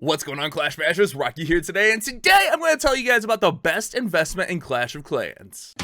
What's going on, Clash Bashers? Rocky here today, and today I'm going to tell you guys about the best investment in Clash of Clans.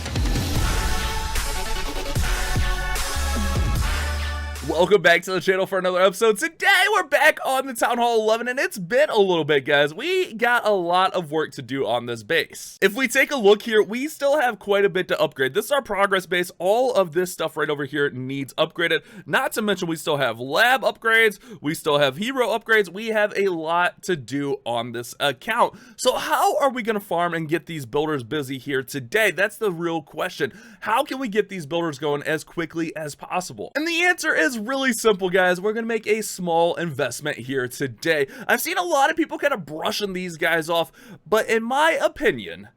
Welcome back to the channel for another episode. Today we're back on the Town Hall 11, and it's been a little bit, guys. We got a lot of work to do on this base. If we take a look here, we still have quite a bit to upgrade. This is our progress base. All of this stuff right over here needs upgraded. Not to mention we still have lab upgrades. We still have hero upgrades. We have a lot to do on this account. So how are we going to farm and get these builders busy here today? That's the real question. How can we get these builders going as quickly as possible? And the answer is really simple, guys. We're gonna make a small investment here today. I've seen a lot of people kind of brushing these guys off, but in my opinion,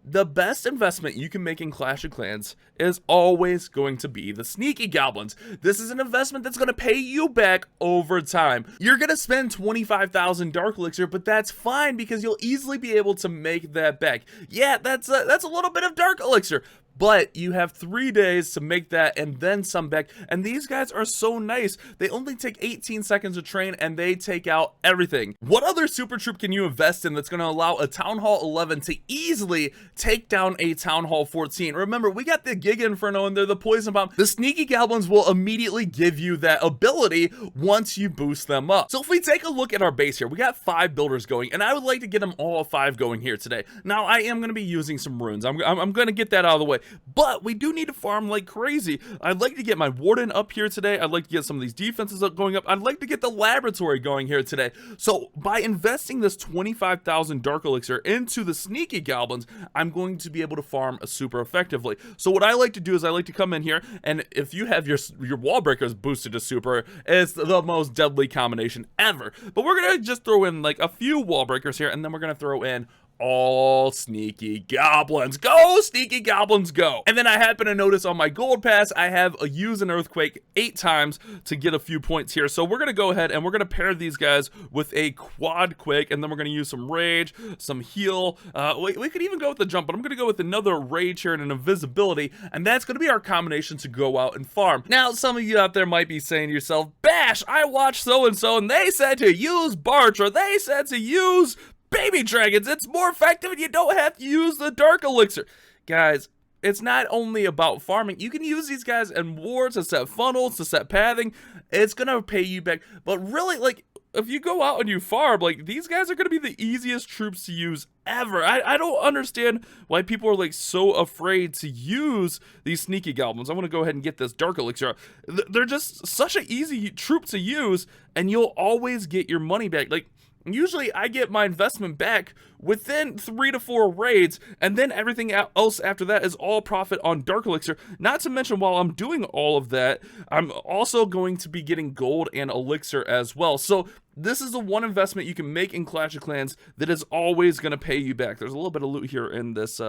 the best investment you can make in Clash of Clans is always going to be the Sneaky Goblins. This is an investment that's going to pay you back over time. You're going to spend 25,000 Dark Elixir, but that's fine because you'll easily be able to make that back. Yeah, that's a little bit of Dark Elixir, but you have 3 days to make that and then some back. And these guys are so nice. They only take 18 seconds to train and they take out everything. What other super troop can you invest in that's going to allow a Town Hall 11 to easily take down a Town Hall 14? Remember, we got the Giga Inferno and they're the Poison Bomb. The Sneaky Goblins will immediately give you that ability once you boost them up. So if we take a look at our base here, we got 5 builders going, and I would like to get them all 5 going here today. Now, I am going to be using some runes. I'm going to get that out of the way. But we do need to farm like crazy. I'd like to get my Warden up here today. I'd like to get some of these defenses going up. I'd like to get the laboratory going here today. So by investing this 25,000 Dark Elixir into the Sneaky Goblins, I'm going to be able to farm super effectively. So what I like to do is I like to come in here, and if you have your wall breakers boosted to super, it's the most deadly combination ever. But we're going to just throw in like a few wall breakers here, and then we're going to throw in all Sneaky Goblins. Go, Sneaky Goblins, go. And then I happen to notice on my gold pass, I have use an earthquake 8 times to get a few points here. So we're going to go ahead and we're going to pair these guys with a quad quake, and then we're going to use some rage, some heal. We could even go with the jump, but I'm going to go with another rage here and an invisibility, and that's going to be our combination to go out and farm. Now, some of you out there might be saying to yourself, Bash, I watched so-and-so and they said to use Barch, or they said to use Baby Dragons. It's more effective and you don't have to use the Dark Elixir. Guys, it's not only about farming. You can use these guys in wars to set funnels, to set pathing. It's gonna pay you back. But really, like, if you go out and you farm, like, these guys are gonna be the easiest troops to use ever. I don't understand why people are like so afraid to use these Sneaky Goblins. I want to go ahead and get this Dark Elixir. They're just such an easy troop to use, and you'll always get your money back. Like, usually I get my investment back within 3 to 4 raids, and then everything else after that is all profit on Dark Elixir. Not to mention, while I'm doing all of that, I'm also going to be getting gold and elixir as well. So this is the one investment you can make in Clash of Clans that is always going to pay you back. There's a little bit of loot here in this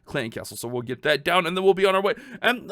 clan castle, so we'll get that down and then we'll be on our way. And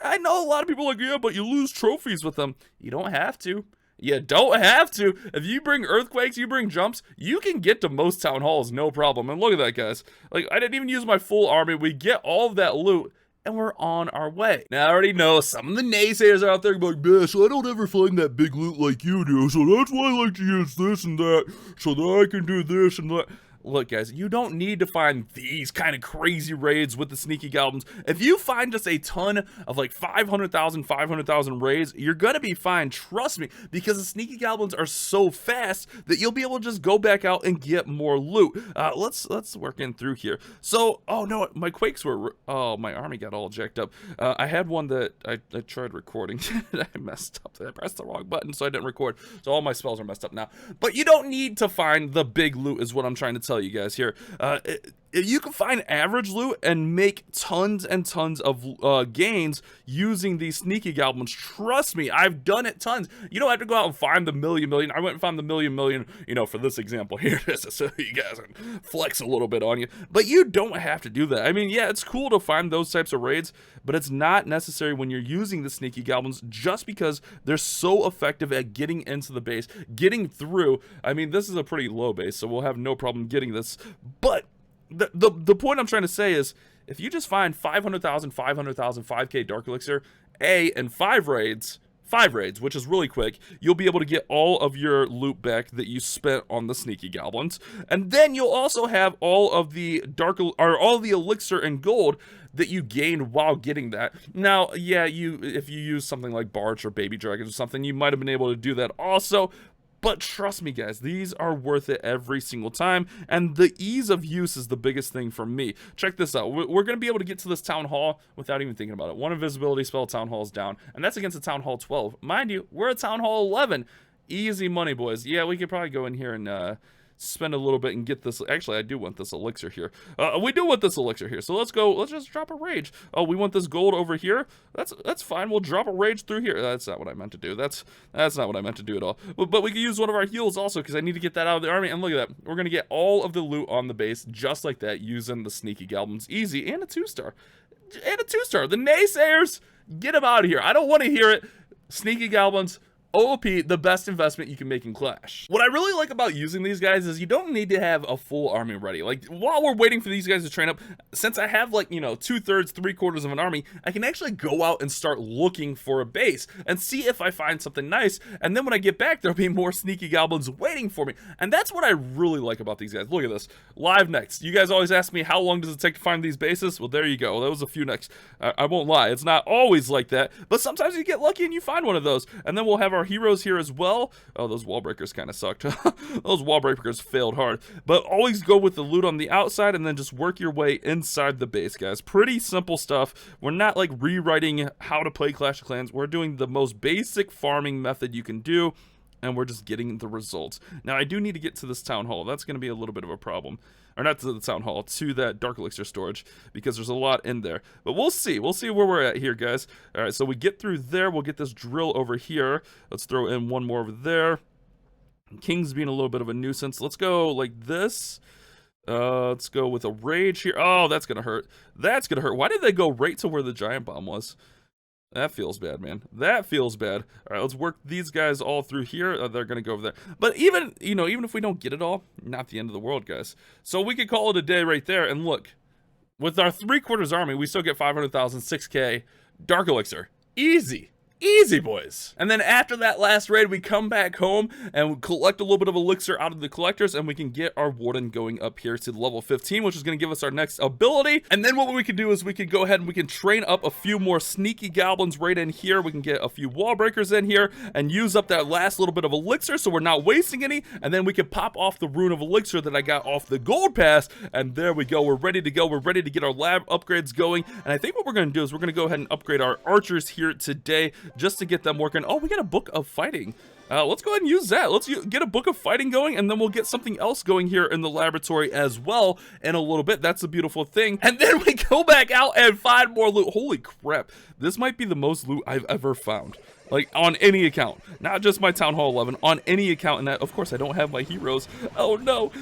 I know a lot of people are like, yeah, but you lose trophies with them. You don't have to. You don't have to. If you bring earthquakes, you bring jumps, you can get to most town halls, no problem. And look at that, guys. Like, I didn't even use my full army. We get all of that loot, and we're on our way. Now, I already know some of the naysayers are out there like, Bash, I don't ever find that big loot like you do, so that's why I like to use this and that, so that I can do this and that. Look, guys, you don't need to find these kind of crazy raids with the Sneaky Goblins. If you find just a ton of like 500,000 raids, you're gonna be fine, trust me, because the Sneaky Goblins are so fast that you'll be able to just go back out and get more loot. Let's work in through here. So, oh no, my quakes were, oh, my army got all jacked up. I had one that I tried recording. I messed up. I pressed the wrong button, so I didn't record. So all my spells are messed up now. But you don't need to find the big loot is what I'm trying to tell you guys here. If you can find average loot and make tons and tons of gains using these Sneaky Goblins, trust me, I've done it tons. You don't have to go out and find the million. I went and found the million, you know, for this example here, so you guys can flex a little bit on you. But you don't have to do that. I mean, yeah, it's cool to find those types of raids, but it's not necessary when you're using the Sneaky Goblins just because they're so effective at getting into the base, getting through. I mean, this is a pretty low base, so we'll have no problem getting this. But the point I'm trying to say is, if you just find 500,000, 500,000, 5k Dark Elixir, and 5 raids 5 raids, which is really quick. You'll be able to get all of your loot back that you spent on the Sneaky Goblins, and then you'll also have all of the all the elixir and gold that you gained while getting that. Now, yeah, if you use something like Barch or Baby Dragons or something, you might have been able to do that also. But trust me, guys, these are worth it every single time, and the ease of use is the biggest thing for me. Check this out. We're going to be able to get to this Town Hall without even thinking about it. One invisibility spell, Town Hall's down, and that's against a Town Hall 12. Mind you, we're at Town Hall 11. Easy money, boys. Yeah, we could probably go in here and spend a little bit and get this. Actually, I do want this elixir here. We do want this elixir here, so let's go. Let's just drop a rage. Oh, we want this gold over here. That's fine. We'll drop a rage through here. That's not what I meant to do. That's not what I meant to do at all. But we can use one of our heals also, because I need to get that out of the army. And look at that. We're gonna get all of the loot on the base just like that, using the Sneaky Goblins. Easy, and a 2-star. And a 2-star. The naysayers, get them out of here. I don't want to hear it. Sneaky Goblins, OP, the best investment you can make in Clash. What I really like about using these guys is you don't need to have a full army ready. Like, while we're waiting for these guys to train up, since I have, like, you know, 2/3, 3/4 of an army, I can actually go out and start looking for a base and see if I find something nice, and then when I get back, there'll be more Sneaky Goblins waiting for me. And that's what I really like about these guys. Look at this. Live next. You guys always ask me, how long does it take to find these bases? Well, there you go. That was a few next. I won't lie. It's not always like that, but sometimes you get lucky and you find one of those. And then we'll have our heroes here as well. Oh, those wall breakers kind of sucked. Those wall breakers failed hard. But always go with the loot on the outside and then just work your way inside the base, guys. Pretty simple stuff. We're not like rewriting how to play Clash of Clans. We're doing the most basic farming method you can do, and we're just getting the results. Now, I do need to get to this Town Hall. That's going to be a little bit of a problem. Or not to the Town Hall, to that Dark Elixir storage, because there's a lot in there. But we'll see. We'll see where we're at here, guys. All right, so we get through there. We'll get this drill over here. Let's throw in one more over there. King's being a little bit of a nuisance. Let's go like this. Let's go with a rage here. Oh, that's going to hurt. That's going to hurt. Why did they go right to where the giant bomb was? That feels bad, man. That feels bad. All right, let's work these guys all through here. They're going to go over there. But even, you know, even if we don't get it all, not the end of the world, guys. So we could call it a day right there. And look, with our 3/4 army, we still get 500,000, 6K, Dark Elixir. Easy. Easy, boys. And then after that last raid, we come back home and we collect a little bit of elixir out of the collectors, and we can get our warden going up here to level 15, which is going to give us our next ability. And then what we can do is we can go ahead and we can train up a few more Sneaky Goblins right in here. We can get a few wall breakers in here and use up that last little bit of elixir so we're not wasting any. And then we can pop off the rune of elixir that I got off the gold pass. And there we go. We're ready to go. We're ready to get our lab upgrades going. And I think what we're going to do is we're going to go ahead and upgrade our archers here today, just to get them working. Oh, we got a book of fighting. Let's go ahead and use that. Let's get a book of fighting going, and then we'll get something else going here in the laboratory as well in a little bit. That's a beautiful thing. And then we go back out and find more loot. Holy crap. This might be the most loot I've ever found. Like, on any account. Not just my Town Hall 11. On any account. And that, of course, I don't have my heroes. Oh, no.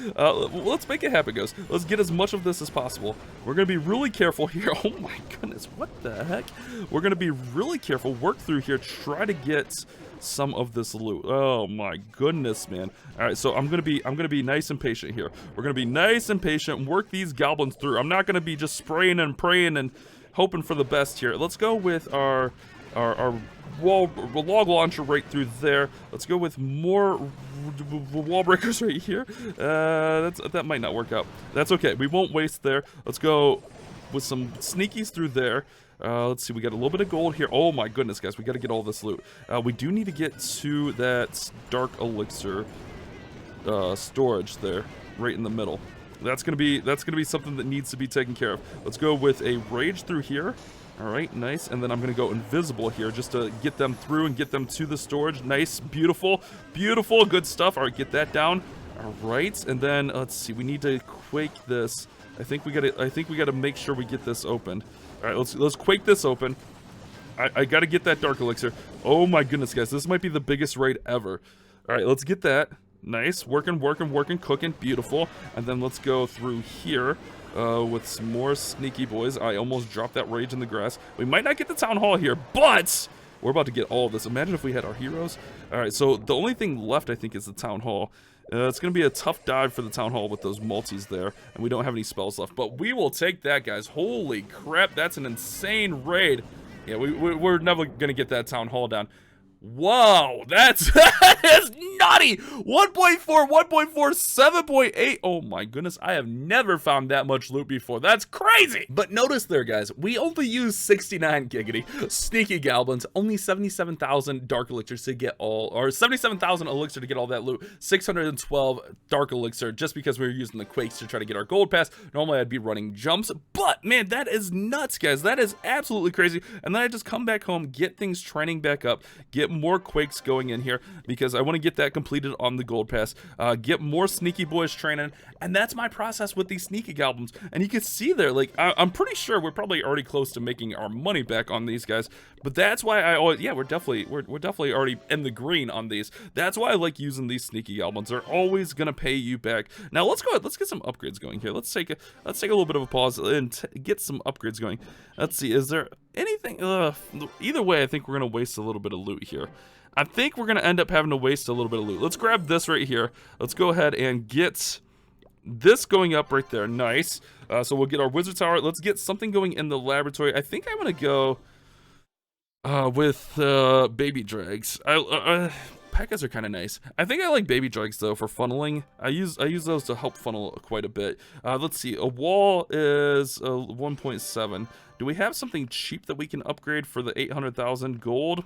Let's make it happen, guys. Let's get as much of this as possible. We're going to be really careful here. Oh, my goodness. What the heck? We're going to be really careful. Work through here. Try to get some of this loot. Oh, my goodness, man. All right, so I'm going to be nice and patient here. We're going to be nice and patient and work these goblins through. I'm not going to be just spraying and praying and hoping for the best here. Let's go with our log launcher right through there. Let's go with more wall breakers right here. That might not work out. That's okay. We won't waste there. Let's go with some sneakies through there. Let's see. We got a little bit of gold here. Oh my goodness, guys. We got to get all this loot. We do need to get to that dark elixir storage there, right in the middle. That's gonna be something that needs to be taken care of. Let's go with a rage through here. All right, nice. And then I'm going to go invisible here just to get them through and get them to the storage. Nice, beautiful, beautiful, good stuff. All right, get that down. All right, and then let's see. We need to quake this. I think we got to make sure we get this opened. All right, let's quake this open. I got to get that dark elixir. Oh my goodness, guys, this might be the biggest raid ever. All right, let's get that. Nice, working, cooking, beautiful. And then let's go through here. With some more sneaky boys. I almost dropped that rage in the grass. We might not get the town hall here, but we're about to get all of this. Imagine if we had our heroes. All right, so the only thing left, I think, is the town hall. It's going to be a tough dive for the town hall with those multis there, and we don't have any spells left, but we will take that, guys. Holy crap, that's an insane raid. Yeah, we're never going to get that town hall down. Whoa, that is nutty. 1.4, 1.4, 7.8. Oh my goodness, I have never found that much loot before. That's crazy. But notice there, guys, we only use 69 giggity Sneaky Goblins, only 77,000 dark elixirs to get all, or 77,000 elixir to get all that loot, 612 dark elixir just because we were using the quakes to try to get our gold pass. Normally I'd be running jumps, but man, that is nuts, guys. That is absolutely crazy. And then I just come back home, get things trending back up, get more quakes going in here because I want to get that completed on the gold pass, get more sneaky boys training, and that's my process with these Sneaky Goblins. And you can see there, like, I'm pretty sure we're probably already close to making our money back on these guys, but that's why I always, yeah, we're definitely already in the green on these. That's why I like using these Sneaky Goblins. They're always gonna pay you back. Now let's go ahead, let's get some upgrades going here. Let's take a little bit of a pause and get some upgrades going. Let's see, is there anything? Either way, I think we're gonna waste a little bit of loot here. I think we're gonna end up having to waste a little bit of loot. Let's grab this right here. Let's go ahead and get this going up right there. Nice. So we'll get our wizard tower. Let's get something going in the laboratory. I think I want to go with baby drags. Pekkas are kind of nice. I think I like baby drags though for funneling. I use those to help funnel quite a bit. Let's see. A wall is 1.7. Do we have something cheap that we can upgrade for the 800,000 gold?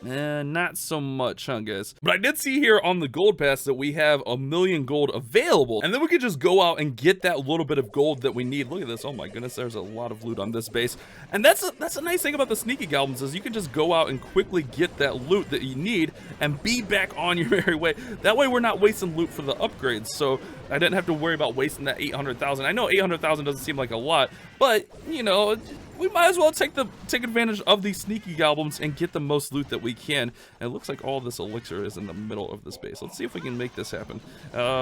Not so much, huh, guys? But I did see here on the gold pass that we have 1,000,000 gold available, and then we could just go out and get that little bit of gold that we need. Look at this. Oh my goodness, there's a lot of loot on this base. And that's a nice thing about the Sneaky Goblins is you can just go out and quickly get that loot that you need and be back on your merry way. That way we're not wasting loot for the upgrades, so I didn't have to worry about wasting that 800,000. I know 800,000 doesn't seem like a lot, but you know, we might as well take advantage of these Sneaky Goblins and get the most loot that we can. And it looks like all this elixir is in the middle of this base. Let's see if we can make this happen.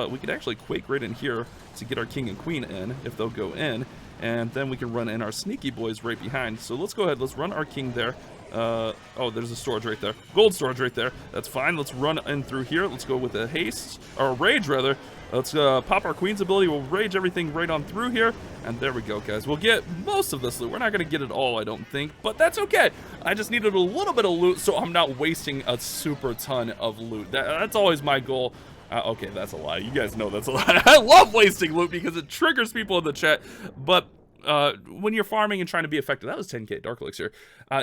We could actually quake right in here to get our king and queen in, if they'll go in. And then we can run in our Sneaky boys right behind. So let's go ahead, let's run our king there. Oh, there's a storage right there. Gold storage right there. That's fine. Let's run in through here. Let's go with a haste, or a rage rather. Let's pop our queen's ability. We'll rage everything right on through here. And there we go, guys. We'll get most of this loot. We're not going to get it all, I don't think. But that's okay. I just needed a little bit of loot so I'm not wasting a super ton of loot. That's always my goal. Okay, that's a lie. You guys know that's a lie. I love wasting loot because it triggers people in the chat. But when you're farming and trying to be effective, that was 10k dark elixir,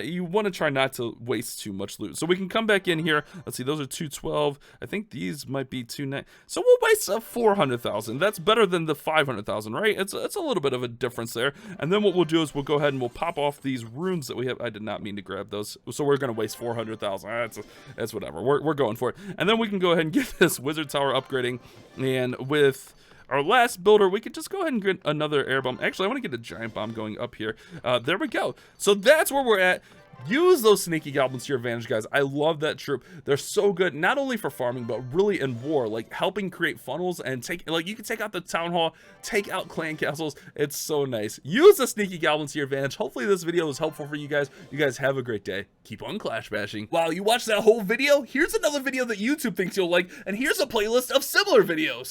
you want to try not to waste too much loot. So we can come back in here. Let's see, those are 212. I think these might be 29. So we'll waste 400,000. That's better than the 500,000, right? It's a little bit of a difference there. And then what we'll do is we'll go ahead and we'll pop off these runes that we have. I did not mean to grab those, so we're gonna waste 400,000. That's whatever. We're going for it. And then we can go ahead and get this wizard tower upgrading, and with our last builder, we could just go ahead and get another air bomb. Actually, I want to get a giant bomb going up here. There we go. So that's where we're at. Use those Sneaky Goblins to your advantage, guys. I love that troop. They're so good, not only for farming, but really in war, like helping create funnels and you can take out the town hall, take out clan castles. It's so nice. Use the Sneaky Goblins to your advantage. Hopefully this video was helpful for you guys. You guys have a great day. Keep on clash bashing. Wow, you watched that whole video? Here's another video that YouTube thinks you'll like, and here's a playlist of similar videos.